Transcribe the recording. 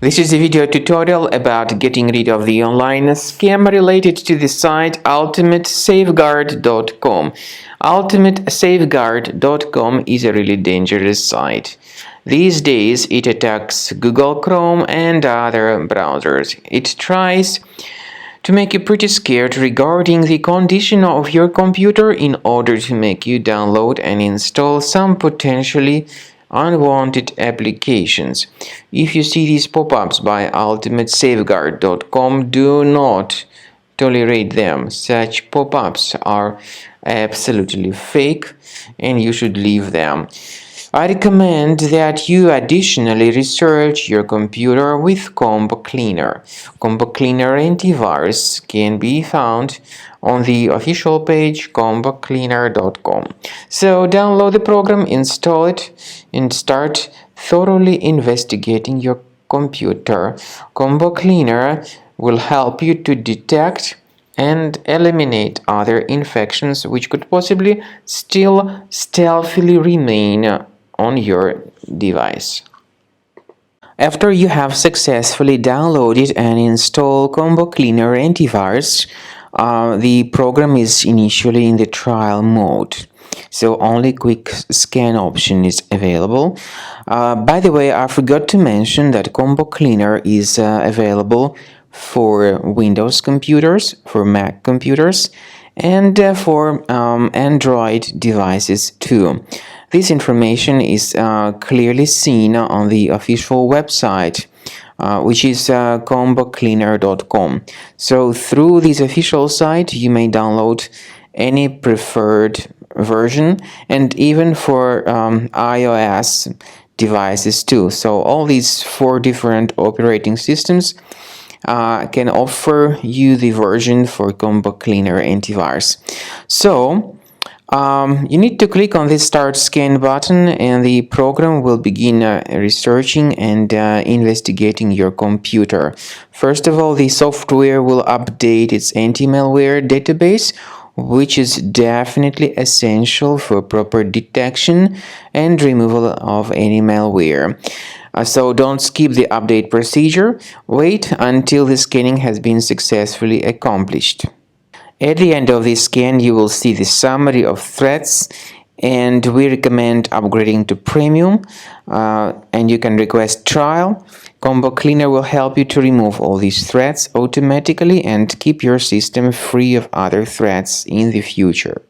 This is a video tutorial about getting rid of the online scam related to the site ultimatesafeguard.com. Ultimatesafeguard.com is a really dangerous site. These days it attacks Google Chrome and other browsers. It tries to make you pretty scared regarding the condition of your computer in order to make you download and install some potentially unwanted applications. If you see these pop-ups by ultimatesafeguard.com, do not tolerate them. Such pop-ups are absolutely fake and you should leave them. I recommend that you additionally research your computer with Combo Cleaner. Combo Cleaner antivirus can be found on the official page combocleaner.com. So download the program, install it, and start thoroughly investigating your computer. Combo Cleaner will help you to detect and eliminate other infections which could possibly still stealthily remain on your device. After you have successfully downloaded and installed Combo Cleaner antivirus, the program is initially in the trial mode, so only quick scan option is available. By the way, I forgot to mention that Combo Cleaner is available for Windows computers, for Mac computers, and for Android devices too. This information is clearly seen on the official website, which is combocleaner.com. So through this official site, you may download any preferred version, and even for iOS devices too. So all these 4 different operating systems can offer you the version for Combo Cleaner antivirus. So you need to click on this Start Scan button and the program will begin researching and investigating your computer. First of all, the software will update its anti-malware database, which is definitely essential for proper detection and removal of any malware. So don't skip the update procedure. Wait until the scanning has been successfully accomplished. At the end of this scan, you will see the summary of threats, and we recommend upgrading to Premium, and you can request trial. Combo Cleaner will help you to remove all these threats automatically and keep your system free of other threats in the future.